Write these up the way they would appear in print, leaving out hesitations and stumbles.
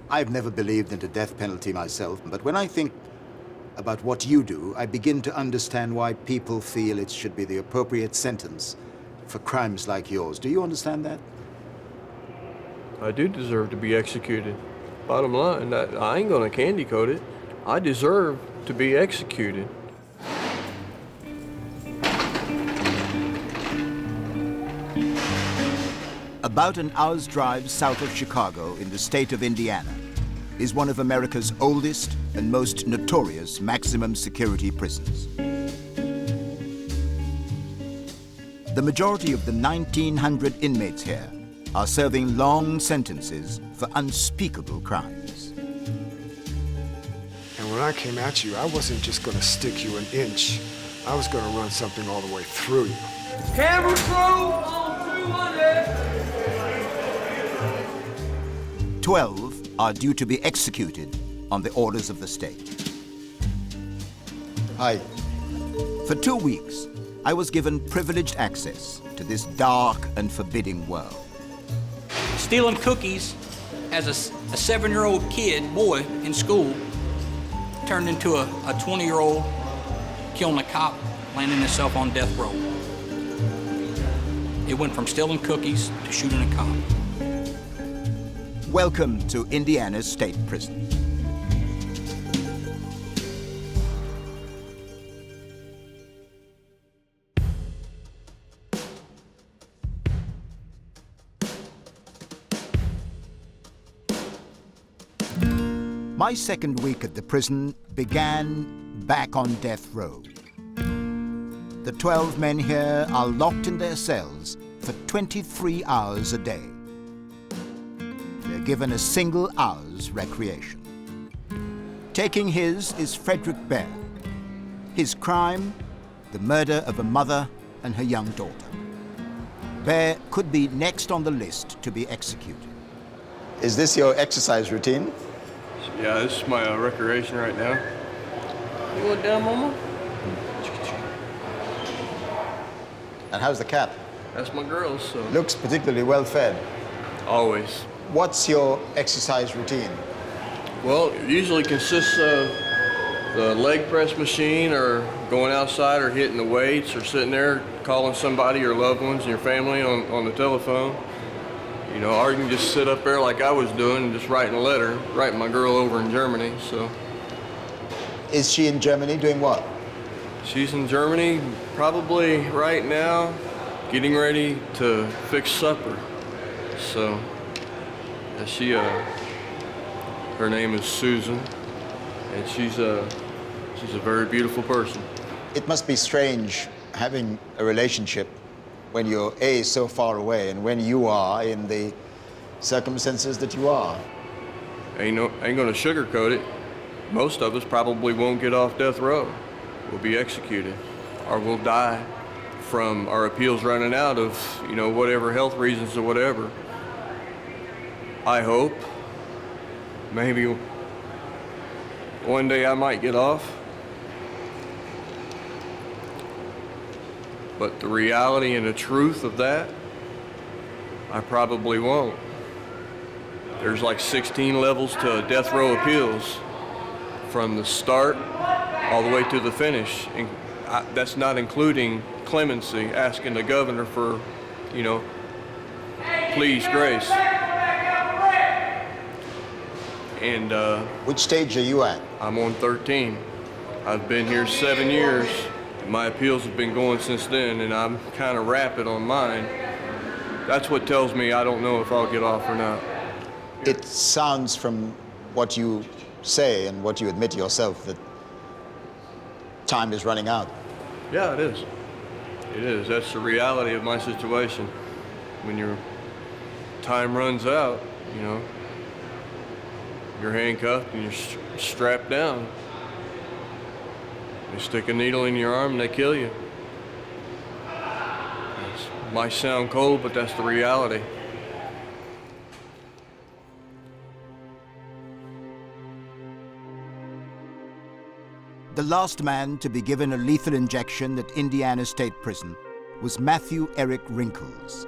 I've never believed in the death penalty myself, but when I think about what you do, I begin to understand why people feel it should be the appropriate sentence for crimes like yours. Do you understand that? I do deserve to be executed. Bottom line, I ain't gonna candy coat it. I deserve to be executed. About an hour's drive south of Chicago in the state of Indiana is one of America's oldest and most notorious maximum security prisons. The majority of the 1,900 inmates here are serving long sentences for unspeakable crimes. And when I came at you, I wasn't just going to stick you an inch. I was going to run something all the way through you. Camera crew on 200. 12 are due to be executed on the orders of the state. Hi. For 2 weeks, I was given privileged access to this dark and forbidding world. Stealing cookies as a 7-year-old boy in school, turned into a 20-year-old killing a cop, landing himself on death row. It went from stealing cookies to shooting a cop. Welcome to Indiana's state prison. My second week at the prison began back on death row. The 12 men here are locked in their cells for 23 hours a day. They're given a single hour's recreation. Taking his is Frederick Baer. His crime, the murder of a mother and her young daughter. Baer could be next on the list to be executed. Is this your exercise routine? Yeah, this is my recreation right now. You going down, Mama? And how's the cat? That's my girl, so. Looks particularly well fed. Always. What's your exercise routine? Well, it usually consists of the leg press machine or going outside or hitting the weights or sitting there calling somebody, your loved ones and your family on the telephone. You know, or you can just sit up there like I was doing and just writing a letter, writing my girl over in Germany, so. Is she in Germany doing what? She's in Germany probably right now getting ready to fix supper. So, her name is Susan, and she's a very beautiful person. It must be strange having a relationship when you're A, so far away, and when you are in the circumstances that you are. Ain't gonna sugarcoat it. Most of us probably won't get off death row. We'll be executed, or we'll die from our appeals running out of, whatever health reasons or whatever. I hope maybe one day I might get off. But the reality and the truth of that, I probably won't. There's like 16 levels to death row appeals, from the start all the way to the finish. And that's not including clemency, asking the governor for, please, grace. And which stage are you at? I'm on 13. I've been here 7 years. My appeals have been going since then, and I'm kind of rapid on mine. That's what tells me I don't know if I'll get off or not. It sounds from what you say and what you admit yourself that time is running out. Yeah, it is. It is. That's the reality of my situation. When your time runs out, you're handcuffed and you're strapped down. They stick a needle in your arm and they kill you. It might sound cold, but that's the reality. The last man to be given a lethal injection at Indiana State Prison was Matthew Eric Wrinkles.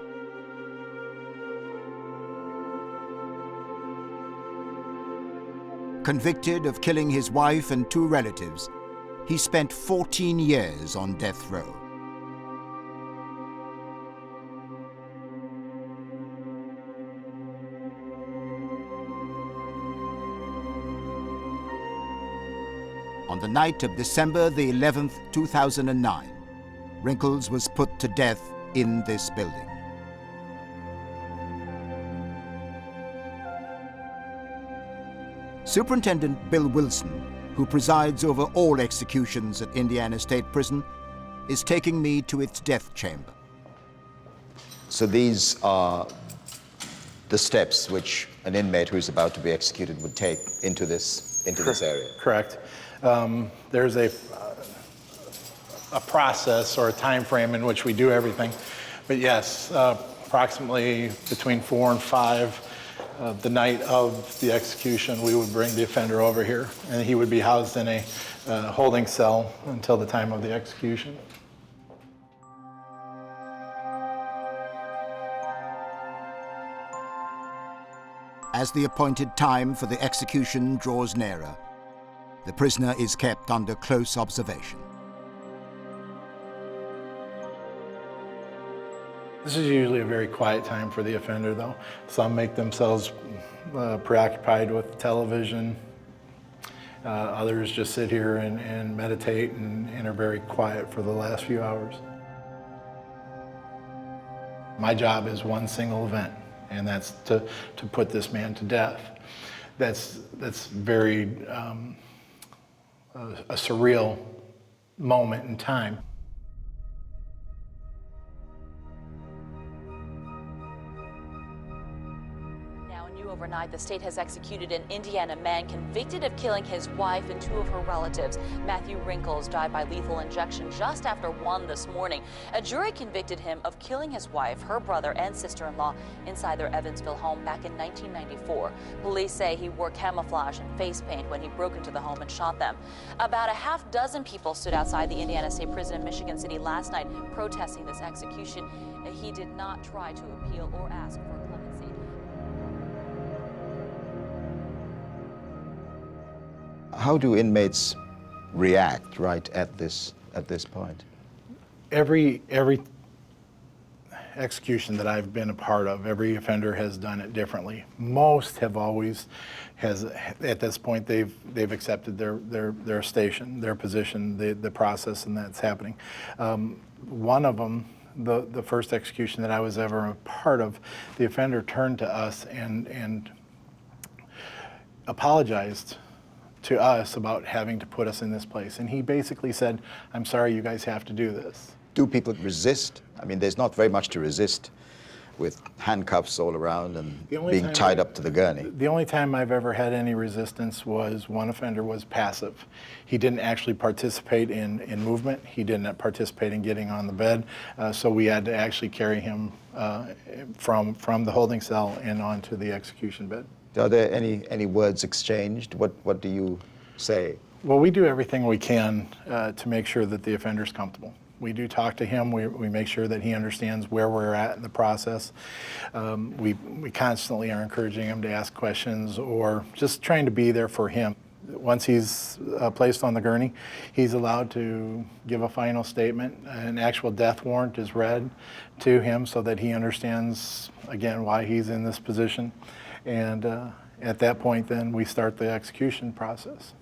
Convicted of killing his wife and 2 relatives, he spent 14 years on death row. On the night of December the 11th, 2009, Wrinkles was put to death in this building. Superintendent Bill Wilson, who presides over all executions at Indiana State Prison, is taking me to its death chamber. So these are the steps which an inmate who's about to be executed would take into this area. Correct. There's a process or a time frame in which we do everything. But yes, approximately between 4 and 5, the night of the execution, we would bring the offender over here, and he would be housed in a holding cell until the time of the execution. As the appointed time for the execution draws nearer, the prisoner is kept under close observation. This is usually a very quiet time for the offender, though. Some make themselves preoccupied with television. Others just sit here and meditate and are very quiet for the last few hours. My job is one single event, and that's to put this man to death. That's very a surreal moment in time. Overnight, the state has executed an Indiana man convicted of killing his wife and 2 of her relatives. Matthew Wrinkles died by lethal injection just after 1 this morning. A jury convicted him of killing his wife, her brother, and sister-in-law inside their Evansville home back in 1994. Police say he wore camouflage and face paint when he broke into the home and shot them. About a half dozen people stood outside the Indiana State Prison in Michigan City last night protesting this execution. He did not try to appeal or ask for clemency. How do inmates react right at this point? Every execution that I've been a part of, every offender has done it differently. Most have always at this point they've accepted their station, their position, the process, and that's happening. One of them, the first execution that I was ever a part of, the offender turned to us and apologized to us about having to put us in this place. And he basically said, "I'm sorry, you guys have to do this." Do people resist? I mean, there's not very much to resist with handcuffs all around and being tied up to the gurney. The only time I've ever had any resistance was one offender was passive. He didn't actually participate in movement. He didn't participate in getting on the bed. So we had to actually carry him from the holding cell and onto the execution bed. Are there any words exchanged? What do you say? Well, we do everything we can to make sure that the offender's comfortable. We do talk to him. We make sure that he understands where we're at in the process. We constantly are encouraging him to ask questions or just trying to be there for him. Once he's placed on the gurney, he's allowed to give a final statement. An actual death warrant is read to him so that he understands, again, why he's in this position. And at that point, then, we start the execution process.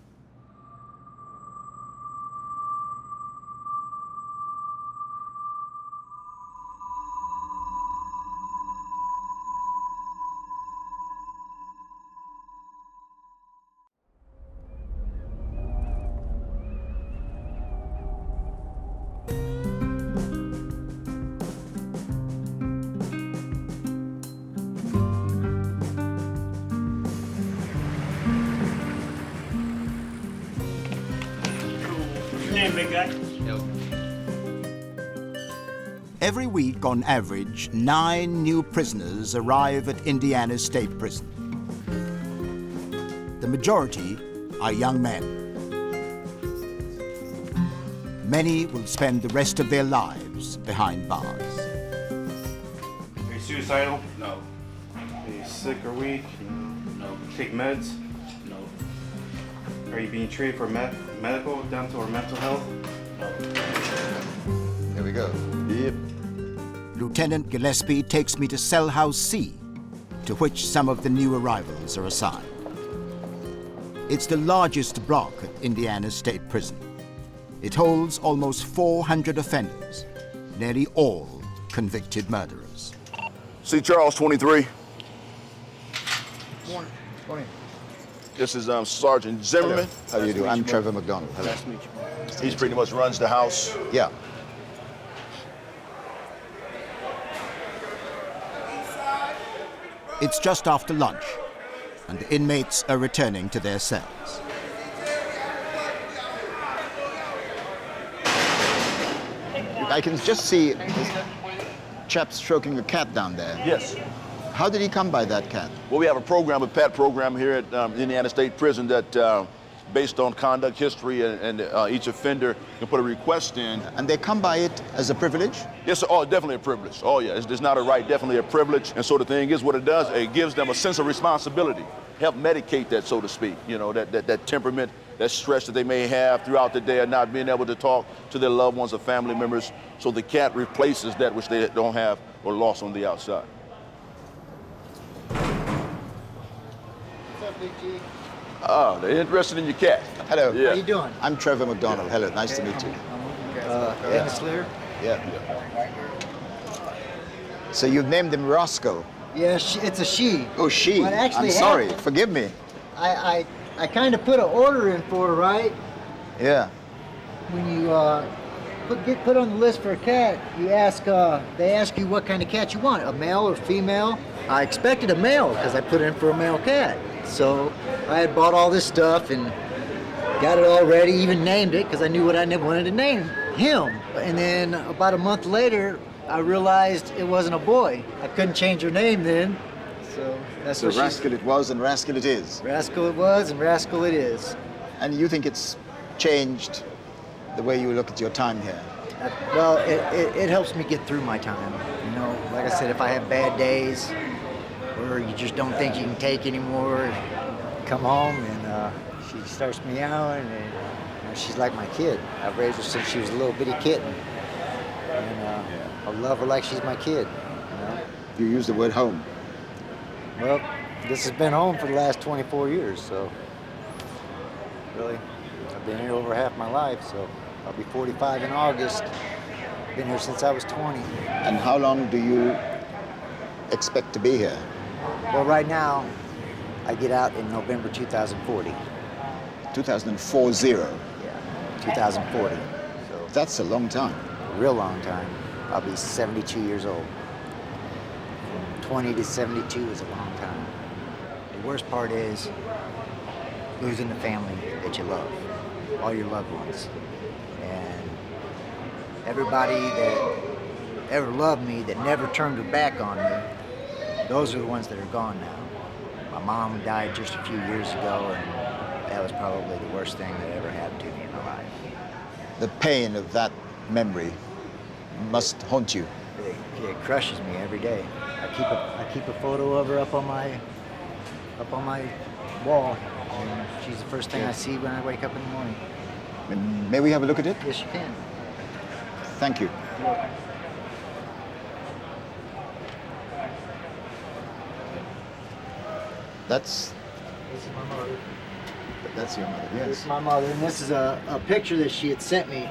Every week, on average, 9 new prisoners arrive at Indiana State Prison. The majority are young men. Many will spend the rest of their lives behind bars. Are you suicidal? No. Are you sick or weak? No. Take meds? No. Are you being treated for medical, dental, or mental health? There we go. Yep. Lieutenant Gillespie takes me to cell house C, to which some of the new arrivals are assigned. It's the largest block at Indiana State Prison. It holds almost 400 offenders, nearly all convicted murderers. C. Charles, 23. Morning. Morning. This is Sergeant Zimmerman. How do you do? I'm Trevor McDonald. Hello. Nice to meet you. He pretty much runs the house. Yeah. It's just after lunch, and the inmates are returning to their cells. I can just see this chap stroking a cat down there. Yes. How did he come by that cat? Well, we have a program, a PAT program here at Indiana State Prison that, based on conduct history and each offender can put a request in. And they come by it as a privilege? Yes, oh, definitely a privilege. Oh, yeah, it's not a right, definitely a privilege. And so the thing is, what it does, it gives them a sense of responsibility, help medicate that, so to speak, you know, that temperament, that stress that they may have throughout the day of not being able to talk to their loved ones or family members. So the cat replaces that which they don't have or lost on the outside. What's up, Big G? Oh, they're interested in your cat. Hello. Yeah. How you doing? I'm Trevor McDonald. Hello, nice to meet you. Anna Slater? Yeah. So you've named him Roscoe. Yeah, it's a she. Oh, she. What actually I'm sorry. happened- Forgive me. I kind of put an order in for her, right? Yeah. When you get put on the list for a cat, you ask they ask you what kind of cat you want, a male or female. I expected a male because I put in for a male cat. So I had bought all this stuff and got it all ready, even named it because I knew what I wanted to name him. And then about a month later, I realized it wasn't a boy. I couldn't change her name then. So that's So what she's... Rascal it was and Rascal it is. Rascal it was and Rascal it is. And you think it's changed the way you look at your time here? Well, it helps me get through my time. You know, like I said, if I have bad days or you just don't think you can take anymore, come home and she starts meowing and you know, she's like my kid. I've raised her since she was a little bitty kitten. And I love her like she's my kid, you know. You use the word home. Well, this has been home for the last 24 years, so really, I've been here over half my life, so I'll be 45 in August. Been here since I was 20. And how long do you expect to be here? Well, right now, I get out in November 2040. 2040. Yeah, 2040. So That's a long time. a real long time. I'll be 72 years old. From 20 to 72 is a long time. The worst part is losing the family that you love, all your loved ones. And everybody that ever loved me, that never turned her back on me, those are the ones that are gone now. My mom died just a few years ago, and that was probably the worst thing that ever happened to me in my life. The pain of that memory must haunt you. It crushes me every day. I keep a photo of her up on my wall, and she's the first thing I see when I wake up in the morning. May we have a look at it? Yes, you can. Thank you. You're welcome. That's This is my mother. your mother, This yes. is my mother, and this is a picture that she had sent me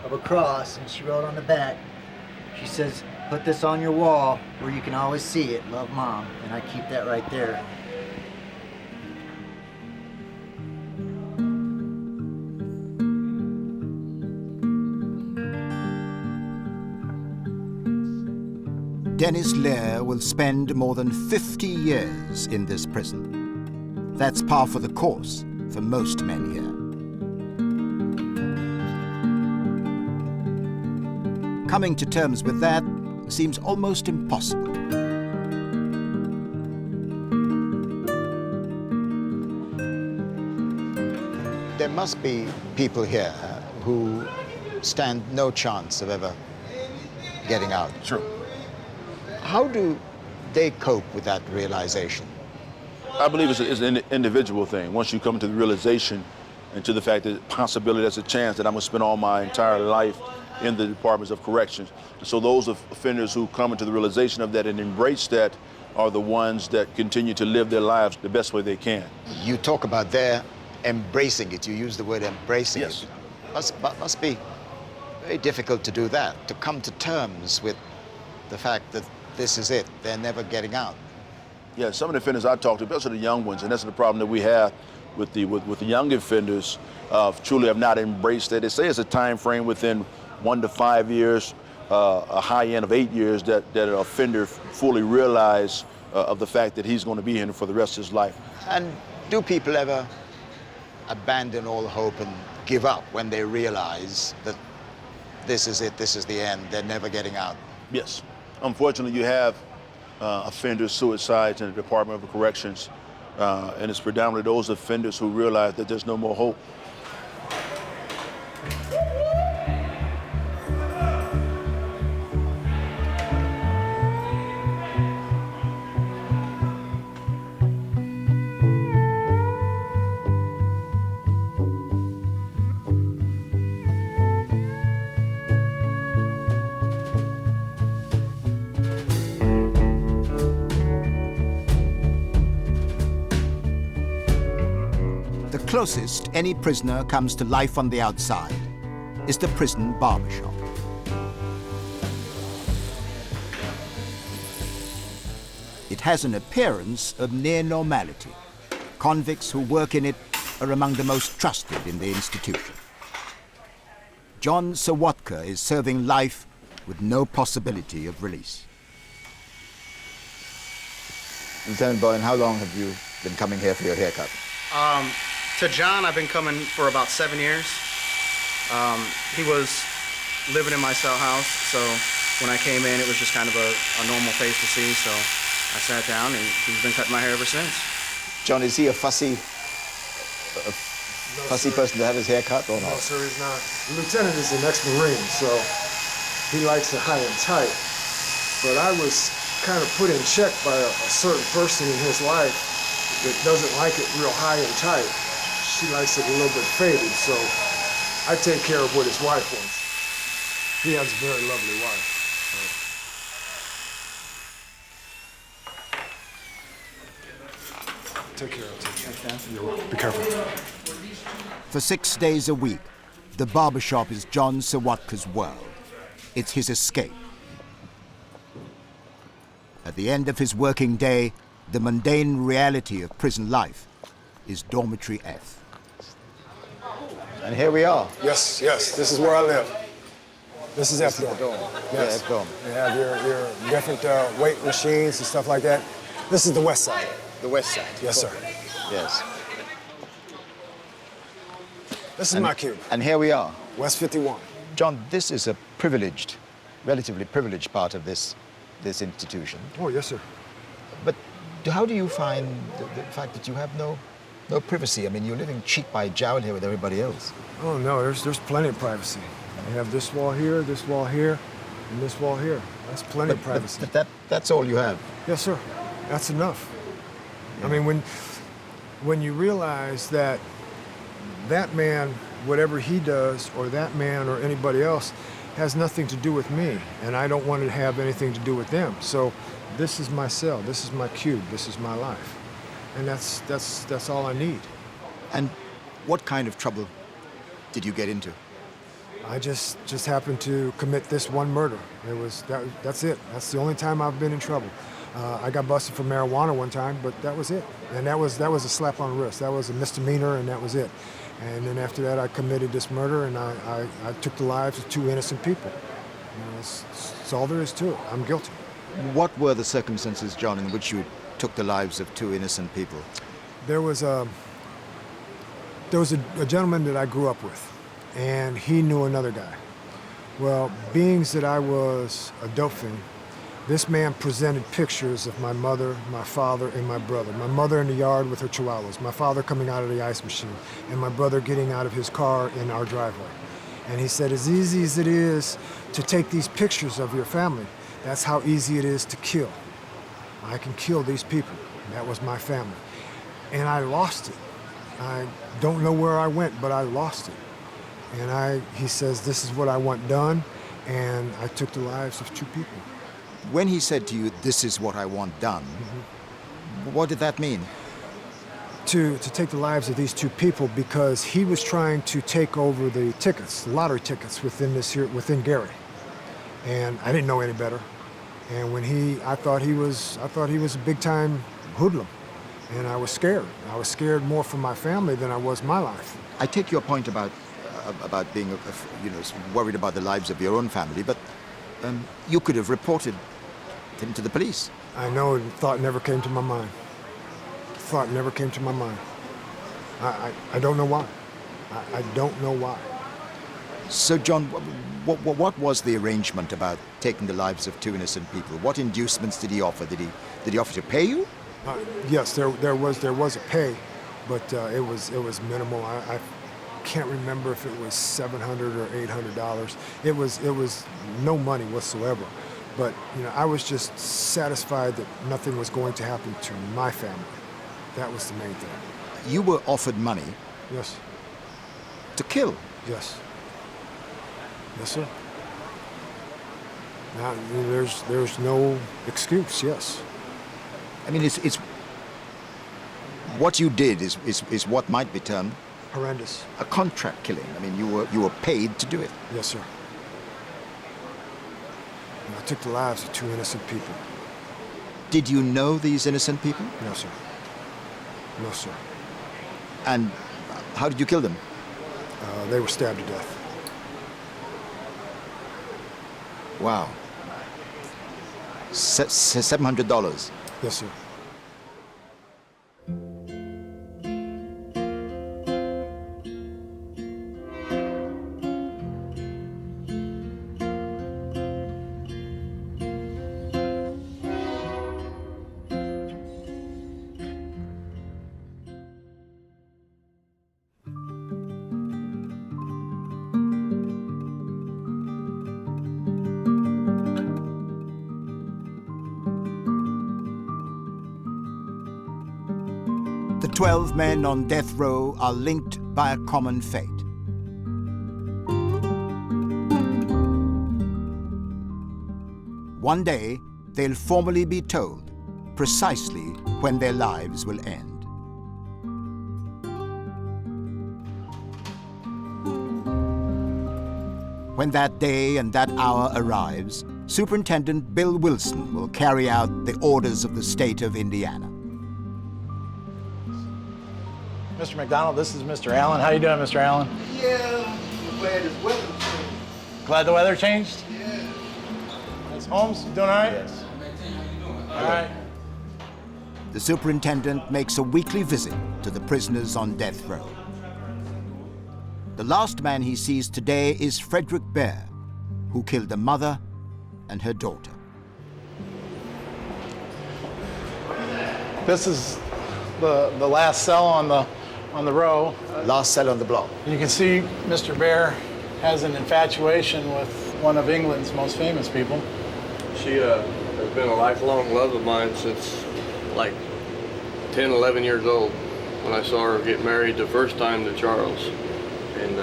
of a cross, and she wrote on the back, she says, "Put this on your wall where you can always see it. Love, Mom." And I keep that right there. Dennis Lear will spend more than 50 years in this prison. That's par for the course for most men here. Coming to terms with that seems almost impossible. There must be people here who stand no chance of ever getting out. True. How do they cope with that realization? I believe it's an individual thing. Once you come to the realization and to the fact that possibility there's a chance that I'm going to spend all my entire life in the departments of corrections. And so those offenders who come into the realization of that and embrace that are the ones that continue to live their lives the best way they can. You talk about their embracing it. You use the word embracing Yes. it. Must be very difficult to do that, to come to terms with the fact that this is it. They're never getting out. Yeah, some of the offenders I talk to, especially the young ones, and that's the problem that we have with the young offenders, truly have not embraced it. They say it's a time frame within 1 to 5 years, a high end of 8 years that an offender fully realize of the fact that he's going to be here for the rest of his life. And do people ever abandon all hope and give up when they realize that this is it, this is the end, they're never getting out? Yes. Unfortunately, you have offenders, suicides in the Department of Corrections, and it's predominantly those offenders who realize that there's no more hope. The closest any prisoner comes to life on the outside is the prison barbershop. It has an appearance of near normality. Convicts who work in it are among the most trusted in the institution. John Sawatka is serving life with no possibility of release. Lieutenant Boyne, how long have you been coming here for your haircut? To John, I've been coming for about 7 years. He was living in my cell house, so when I came in, it was just kind of a normal face to see, so I sat down, and he's been cutting my hair ever since. John, is he a fussy person to have his hair cut or not? No, sir, he's not. The lieutenant is an ex-Marine, so he likes it high and tight. But I was kind of put in check by a certain person in his life that doesn't like it real high and tight. She likes it a little bit faded, so I take care of what his wife wants. He has a very lovely wife. Take care of it. You're welcome. Be careful. For 6 days a week, the barbershop is John Sawatka's world. It's his escape. At the end of his working day, the mundane reality of prison life is Dormitory F. And here we are. Yes, this is where I live. This is F-dorm. Yes. Yes. Yeah, F-dorm. They have your different weight machines and stuff like that. This is the west side. The west side. Yes, sir. Yes. This is my cube. And here we are. West 51. John, this is a privileged, relatively privileged part of this institution. Oh, yes, sir. But how do you find the fact that you have no privacy? I mean, you're living cheek by jowl here with everybody else. Oh, no, there's plenty of privacy. You have this wall here, and this wall here. That's plenty of privacy. But that's all you have? Yes, sir. That's enough. Yeah. I mean, when you realize that that man, whatever he does, or that man or anybody else, has nothing to do with me, and I don't want to have anything to do with them. So this is my cell, this is my cube, this is my life. And that's all I need. And what kind of trouble did you get into? I just happened to commit this one murder. That's it. That's the only time I've been in trouble. I got busted for marijuana one time, but that was it. And that was a slap on the wrist. That was a misdemeanor, and that was it. And then after that, I committed this murder, and I took the lives of 2 innocent people. That's all there is to it. I'm guilty. What were the circumstances, John, in which you took the lives of 2 innocent people? There was a gentleman that I grew up with, and he knew another guy. Well, being that I was a dope fiend, this man presented pictures of my mother, my father, and my brother. My mother in the yard with her chihuahuas, my father coming out of the ice machine, and my brother getting out of his car in our driveway. And he said, as easy as it is to take these pictures of your family, that's how easy it is to kill. I can kill these people. And that was my family. And I lost it. I don't know where I went, but I lost it. And he says, this is what I want done, and I took the lives of 2 people. When he said to you, this is what I want done, what did that mean? To take the lives of these 2 people, because he was trying to take over the tickets, the lottery tickets within Gary. And I didn't know any better. And when I thought he was a big-time hoodlum. And I was scared. I was scared more for my family than I was my life. I take your point about being, worried about the lives of your own family, but you could have reported him to the police. I know, the thought never came to my mind. The thought never came to my mind. I don't know why. I don't know why. So, John, what was the arrangement about taking the lives of 2 innocent people? What inducements did he offer? Did he offer to pay you? Yes, there was a pay, but it was minimal. I can't remember if it was $700 or $800. It was no money whatsoever. But I was just satisfied that nothing was going to happen to my family. That was the main thing. You were offered money. Yes. To kill. Yes. Yes, sir. Now, there's no excuse. Yes. I mean, it's what you did is what might be termed horrendous. A contract killing. I mean, you were paid to do it. Yes, sir. And I took the lives of 2 innocent people. Did you know these innocent people? No, sir. No, sir. And how did you kill them? They were stabbed to death. Wow. $700. Yes, sir. The 12 men on death row are linked by a common fate. One day, they'll formally be told precisely when their lives will end. When that day and that hour arrives, Superintendent Bill Wilson will carry out the orders of the state of Indiana. Mr. McDonald, this is Mr. Allen. How you doing, Mr. Allen? Yeah, I'm glad this weather changed. Glad the weather changed? Yeah. Miss Holmes, you doing all right? Yes. All right. The superintendent makes a weekly visit to the prisoners on death row. The last man he sees today is Frederick Baer, who killed a mother and her daughter. This is the last cell on the row. Last cell on the block. You can see Mr. Baer has an infatuation with one of England's most famous people. She has been a lifelong love of mine since like 10, 11 years old when I saw her get married the first time to Charles. And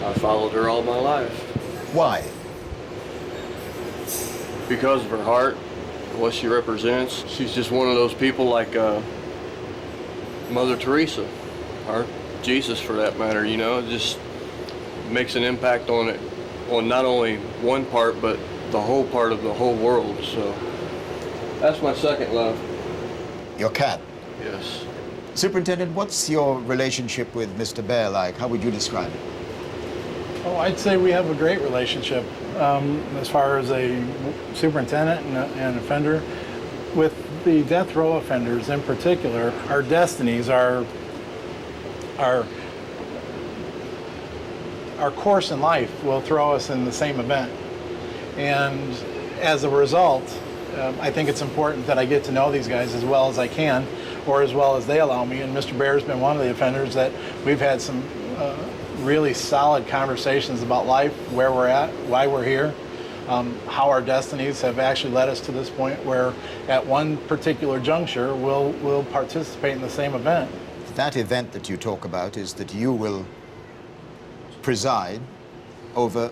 I followed her all my life. Why? Because of her heart, what she represents. She's just one of those people like Mother Teresa, or Jesus for that matter, you know, it just makes an impact on not only one part, but the whole part of the whole world. So that's my second love. Your cat? Yes. Superintendent, what's your relationship with Mr. Baer like? How would you describe it? Oh, I'd say we have a great relationship as far as a superintendent and an offender. With the death row offenders in particular, our destinies, our course in life will throw us in the same event. And as a result, I think it's important that I get to know these guys as well as I can, or as well as they allow me. And Mr. Baer's been one of the offenders that we've had some really solid conversations about life, where we're at, why we're here, how our destinies have actually led us to this point where at one particular juncture we'll participate in the same event. That event that you talk about is that you will preside over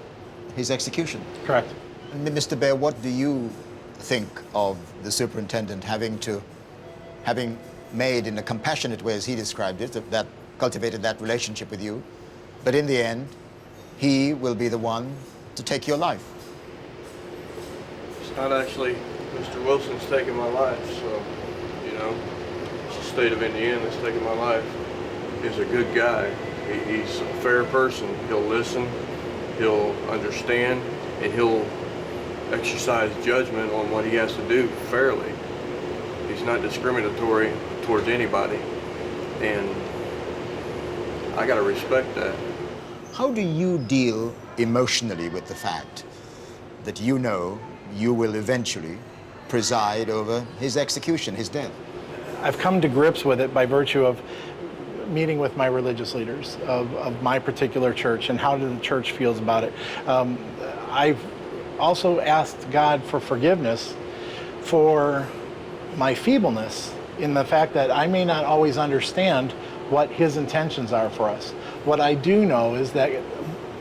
his execution. Correct. Mr. Baer, what do you think of the superintendent having made in a compassionate way, as he described it, that cultivated that relationship with you, but in the end, he will be the one to take your life? It's not actually Mr. Wilson's taking my life, so, you know, it's the state of Indiana that's taking my life. He's a good guy. He's a fair person. He'll listen, he'll understand, and he'll exercise judgment on what he has to do fairly. He's not discriminatory towards anybody, and I gotta respect that. How do you deal emotionally with the fact that you know you will eventually preside over his execution, his death? I've come to grips with it by virtue of meeting with my religious leaders of my particular church and how the church feels about it. I've also asked God for forgiveness for my feebleness in the fact that I may not always understand what his intentions are for us. What I do know is that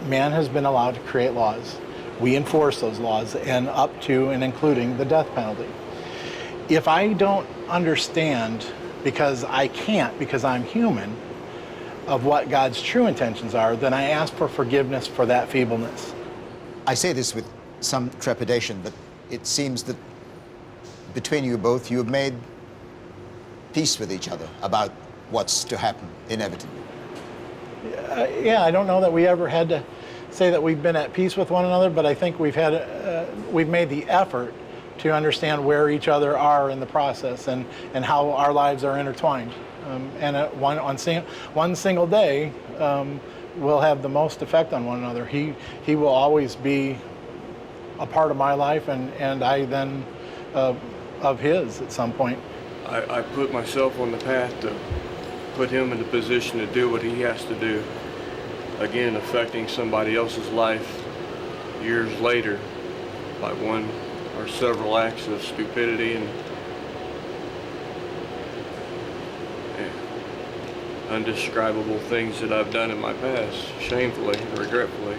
man has been allowed to create laws. We enforce those laws, and up to and including the death penalty. If I don't understand, because I can't, because I'm human, of what God's true intentions are, then I ask for forgiveness for that feebleness. I say this with some trepidation, but it seems that between you both, you have made peace with each other about what's to happen inevitably. Yeah, I don't know that we ever had to say that we've been at peace with one another, but I think we've made the effort to understand where each other are in the process and how our lives are intertwined. And one single day will have the most effect on one another. He will always be a part of my life, and I then of his at some point. I put myself on the path to put him in the position to do what he has to do. Again, affecting somebody else's life years later by one or several acts of stupidity and undescribable things that I've done in my past, shamefully, regretfully.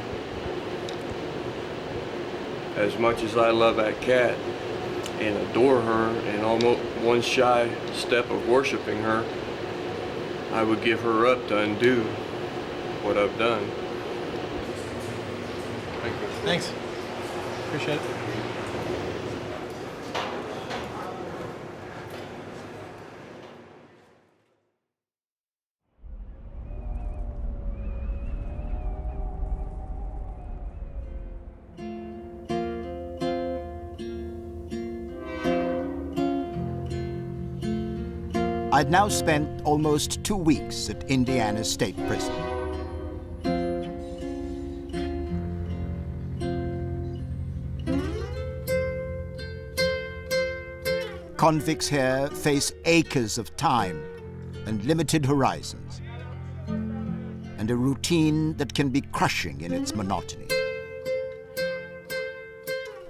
As much as I love that cat and adore her and almost one shy step of worshiping her, I would give her up to undo what I've done. Thank you. Thanks. Appreciate it. I'd now spent almost 2 weeks at Indiana State Prison. Convicts here face acres of time and limited horizons, and a routine that can be crushing in its monotony.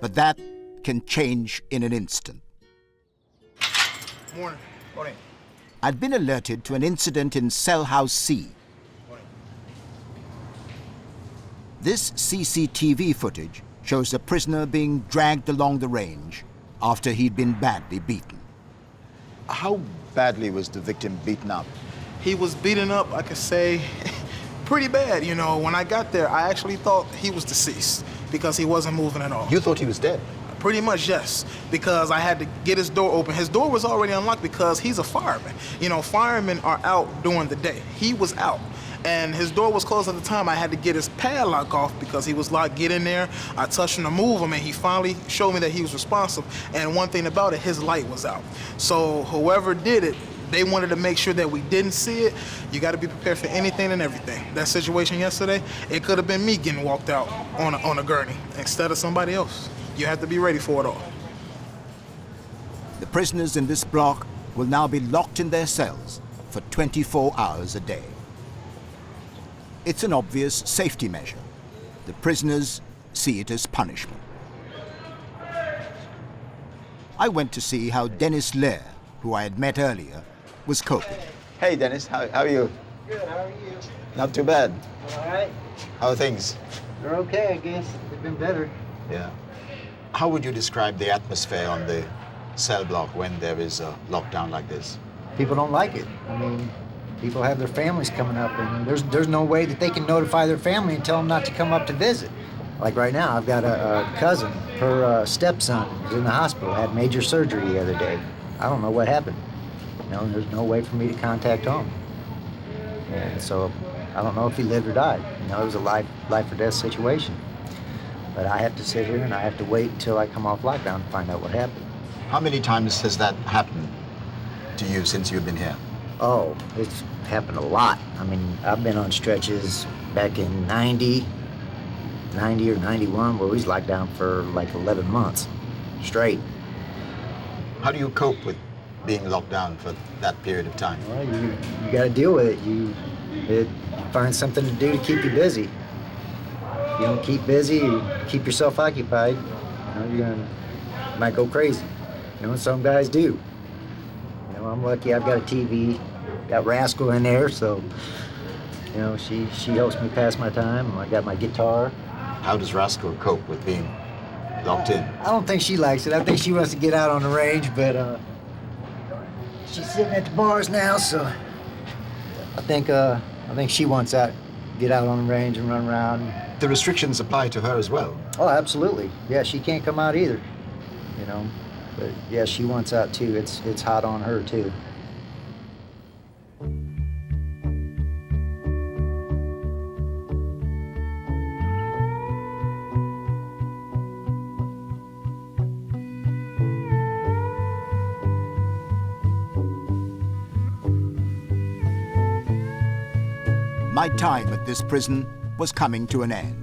But that can change in an instant. Morning. Morning. I'd been alerted to an incident in Cell House C. This CCTV footage shows a prisoner being dragged along the range after he'd been badly beaten. How badly was the victim beaten up? He was beaten up, I could say, pretty bad. You know, when I got there, I actually thought he was deceased because he wasn't moving at all. You thought he was dead? Pretty much, yes, because I had to get his door open. His door was already unlocked because he's a fireman. You know, firemen are out during the day. He was out, and his door was closed at the time. I had to get his padlock off because he was locked. Get in there. I touched him to move him, and he finally showed me that he was responsive. And one thing about it, his light was out. So whoever did it, they wanted to make sure that we didn't see it. You got to be prepared for anything and everything. That situation yesterday, it could have been me getting walked out on a gurney instead of somebody else. You have to be ready for it all. The prisoners in this block will now be locked in their cells for 24 hours a day. It's an obvious safety measure. The prisoners see it as punishment. I went to see how Dennis Lair, who I had met earlier, was coping. Hey, Dennis, how are you? Good, how are you? Not too bad. All right. How are things? They're okay, I guess. They've been better. Yeah. How would you describe the atmosphere on the cell block when there is a lockdown like this? People don't like it. I mean, people have their families coming up, and there's no way that they can notify their family and tell them not to come up to visit. Like right now, I've got a cousin. Her stepson was in the hospital, had major surgery the other day. I don't know what happened. You know, there's no way for me to contact home. And so I don't know if he lived or died. You know, it was a life or death situation. But I have to sit here and I have to wait until I come off lockdown to find out what happened. How many times has that happened to you since you've been here? Oh, it's happened a lot. I mean, I've been on stretches back in 90 or 91 where we was locked down for like 11 months straight. How do you cope with being locked down for that period of time? Well, you got to deal with it. You find something to do to keep you busy. If you don't keep busy, you keep yourself occupied, you know, you might go crazy. You know, some guys do. You know, I'm lucky I've got a TV, got Rascal in there, so, you know, she helps me pass my time. I got my guitar. How does Rascal cope with being locked in? I don't think she likes it. I think she wants to get out on the range, but she's sitting at the bars now, so I think she wants out, get out on the range and run around. The restrictions apply to her as well? Oh, absolutely. Yeah, she can't come out either, you know. But yeah, she wants out too. It's hot on her too. My time at this prison was coming to an end.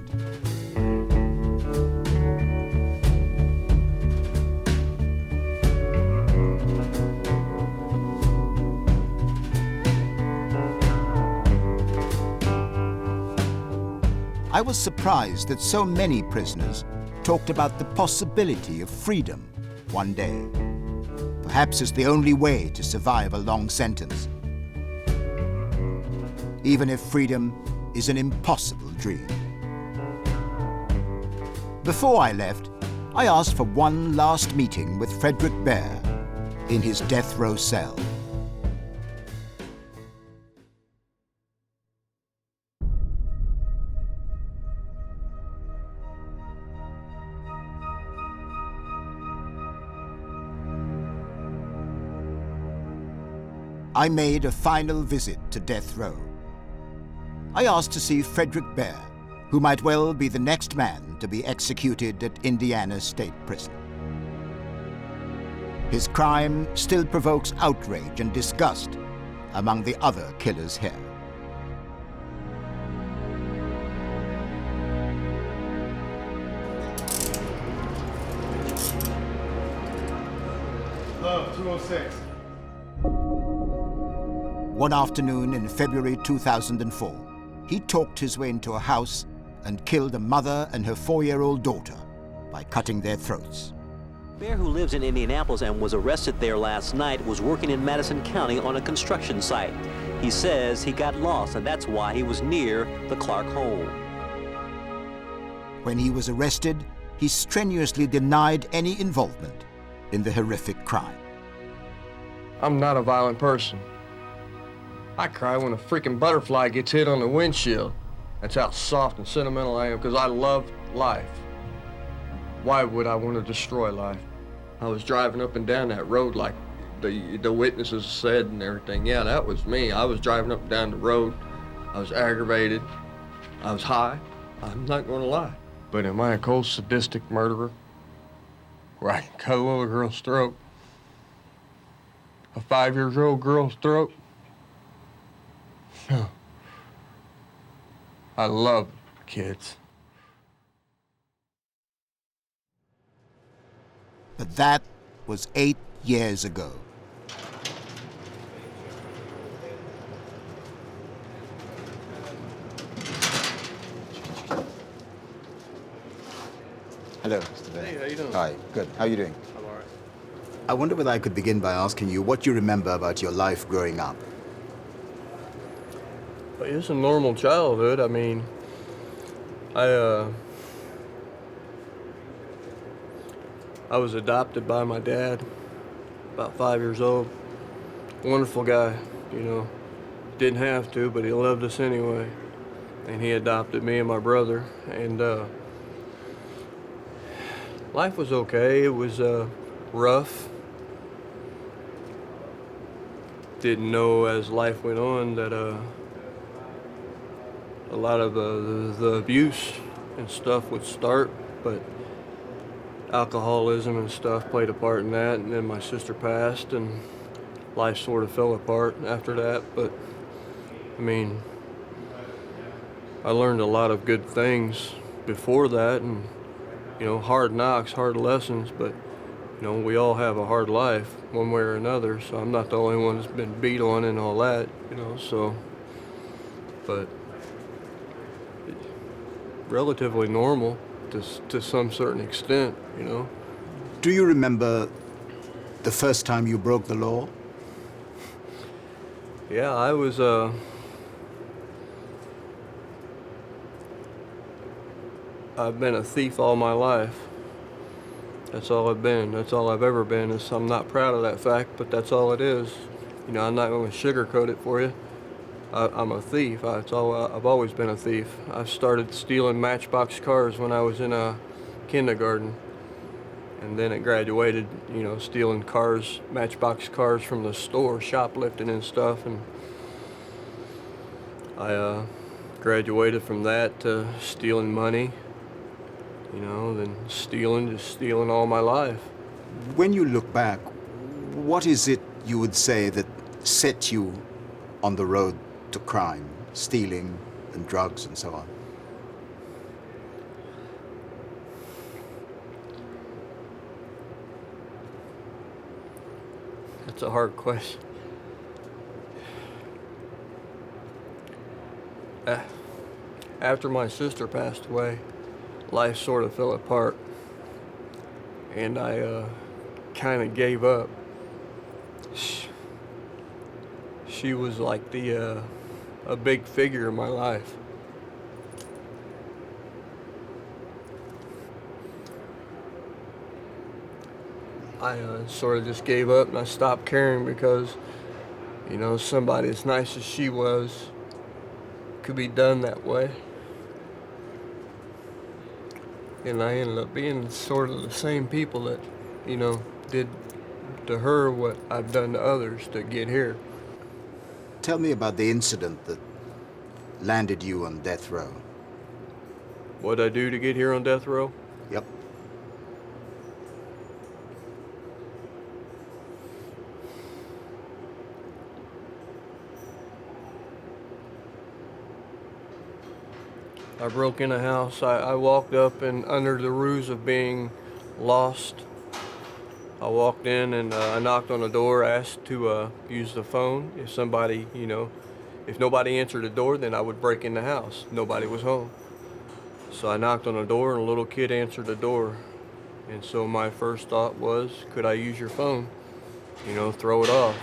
I was surprised that so many prisoners talked about the possibility of freedom one day, perhaps as the only way to survive a long sentence, even if freedom is an impossible dream. Before I left, I asked for one last meeting with Frederick Baer in his death row cell. I made a final visit to death row. I asked to see Frederick Baer, who might well be the next man to be executed at Indiana State Prison. His crime still provokes outrage and disgust among the other killers here. Love, 206. One afternoon in February 2004, he talked his way into a house and killed a mother and her 4-year-old daughter by cutting their throats. Baer, who lives in Indianapolis and was arrested there last night, was working in Madison County on a construction site. He says he got lost, and that's why he was near the Clark home. When he was arrested, he strenuously denied any involvement in the horrific crime. I'm not a violent person. I cry when a freaking butterfly gets hit on the windshield. That's how soft and sentimental I am, because I love life. Why would I want to destroy life? I was driving up and down that road like the witnesses said and everything. Yeah, that was me. I was driving up and down the road. I was aggravated. I was high. I'm not going to lie. But am I a cold, sadistic murderer where I can cut a little girl's throat? A 5-year-old girl's throat? No. I love kids. But that was 8 years ago. Hello, Mr. Baer. Hey, how you doing? Hi, good. How are you doing? I'm all right. I wonder whether I could begin by asking you what you remember about your life growing up. It's a normal childhood. I mean, I was adopted by my dad, about 5 years old. Wonderful guy, you know. Didn't have to, but he loved us anyway. And he adopted me and my brother. And life was okay. It was rough. Didn't know as life went on that a lot of the abuse and stuff would start, but alcoholism and stuff played a part in that, and then my sister passed and life sort of fell apart after that. But I mean, I learned a lot of good things before that, and you know, hard knocks, hard lessons, but you know, we all have a hard life one way or another, so I'm not the only one that's been beat on and all that, you know, so, but relatively normal to some certain extent, you know. Do you remember the first time you broke the law? Yeah, I was, I've been a thief all my life. That's all I've been. That's all I've ever been. I'm not proud of that fact, but that's all it is. You know, I'm not going to sugarcoat it for you. I'm a thief. I've always been a thief. I started stealing Matchbox cars when I was in kindergarten, and then it graduated, you know, stealing cars, Matchbox cars from the store, shoplifting and stuff, and I graduated from that to stealing money, you know, then just stealing all my life. When you look back, what is it you would say that set you on the road to crime, stealing and drugs and so on? That's a hard question. After my sister passed away, life sort of fell apart, and I kind of gave up. She was like a big figure in my life. I sort of just gave up and I stopped caring because, you know, somebody as nice as she was could be done that way. And I ended up being sort of the same people that, you know, did to her what I've done to others to get here. Tell me about the incident that landed you on death row. What'd I do to get here on death row? Yep. I broke in a house. I walked up and under the ruse of being lost, I walked in and I knocked on the door, asked to use the phone. If somebody, you know, if nobody answered the door, then I would break in the house. Nobody was home. So I knocked on the door and a little kid answered the door. And so my first thought was, could I use your phone? You know, throw it off.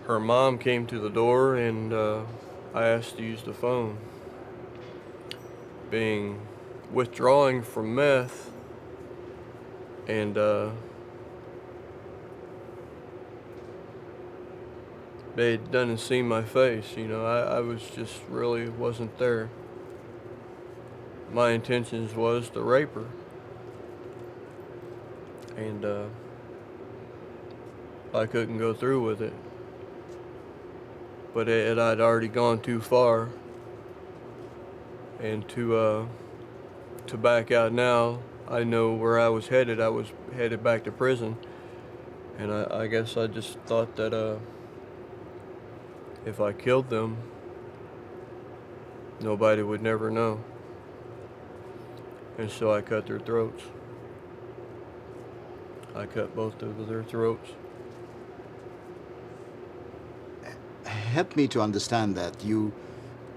Her mom came to the door and I asked to use the phone. Being withdrawing from meth and they didn't see my face, you know, I was just really wasn't there. My intentions was to rape her. And I couldn't go through with it. But I'd already gone too far, and to back out now, I know where I was headed. I was headed back to prison, and I guess I just thought that if I killed them, nobody would never know, and so I cut their throats. I cut both of their throats. Help me to understand that. You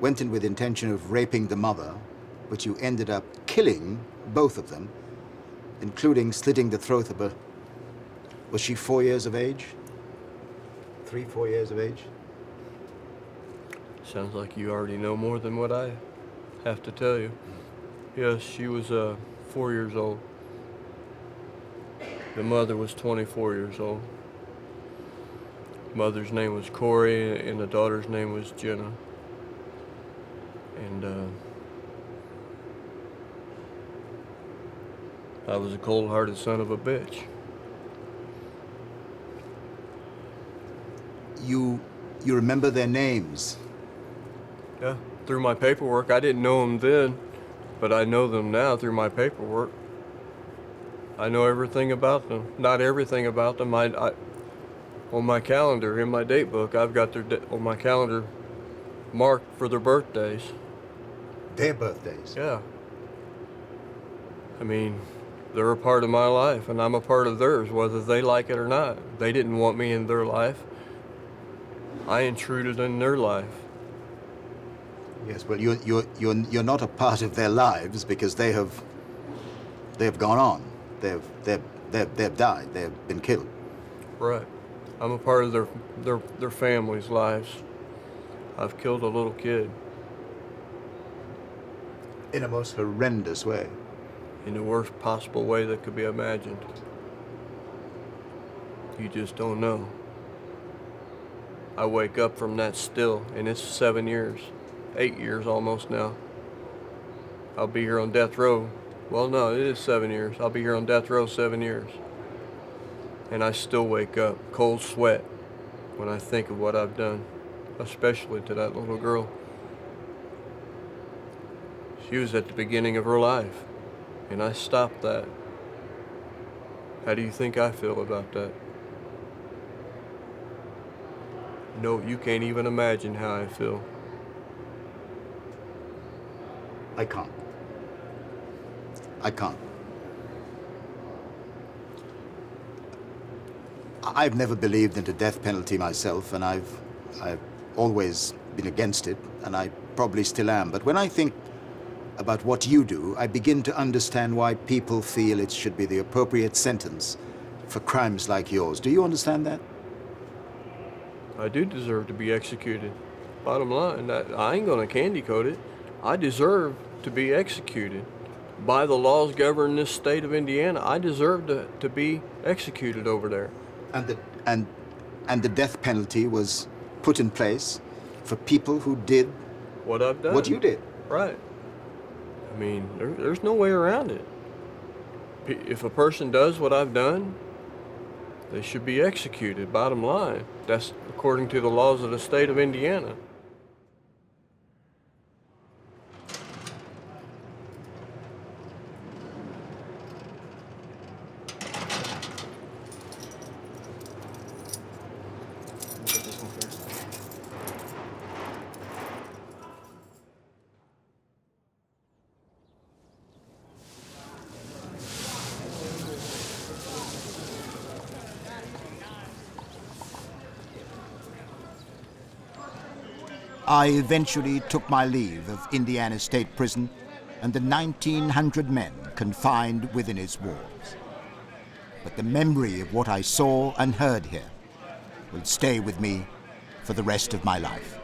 went in with intention of raping the mother, but you ended up killing both of them. including slitting the throat of a... Was she 4 years of age? 3, 4 years of age? Sounds like you already know more than what I have to tell you. Yes, she was 4 years old. The mother was 24 years old. Mother's name was Corey, and the daughter's name was Jenna. And I was a cold-hearted son of a bitch. You remember their names? Yeah, through my paperwork. I didn't know them then, but I know them now through my paperwork. I know everything about them. Not everything about them. I on my calendar, in my date book, I've got their on my calendar marked for their birthdays. Their birthdays? Yeah. I mean, they're a part of my life, and I'm a part of theirs, whether they like it or not. They didn't want me in their life. I intruded in their life. Yes, well, you're not a part of their lives because they have gone on. They've died. They've been killed. Right. I'm a part of their families' lives. I've killed a little kid. In a most horrendous way. In the worst possible way that could be imagined. You just don't know. I wake up from that still, and it's 7 years, 8 years almost now. I'll be here on death row. Well, no, it is 7 years. I'll be here on death row 7 years. And I still wake up, cold sweat, when I think of what I've done, especially to that little girl. She was at the beginning of her life, and I stopped that. How do you think I feel about that? No, you can't even imagine how I feel. I can't. I can't. I've never believed in the death penalty myself, and I've always been against it, and I probably still am. But when I think about what you do, I begin to understand why people feel it should be the appropriate sentence for crimes like yours. Do you understand that? I do deserve to be executed. Bottom line, I ain't gonna candy coat it. I deserve to be executed. By the laws governing this state of Indiana, I deserve to be executed over there. And the death penalty was put in place for people who did what I've done. What you did. Right. I mean, there's no way around it. If a person does what I've done, they should be executed, bottom line. That's according to the laws of the state of Indiana. I eventually took my leave of Indiana State Prison and the 1,900 men confined within its walls. But the memory of what I saw and heard here will stay with me for the rest of my life.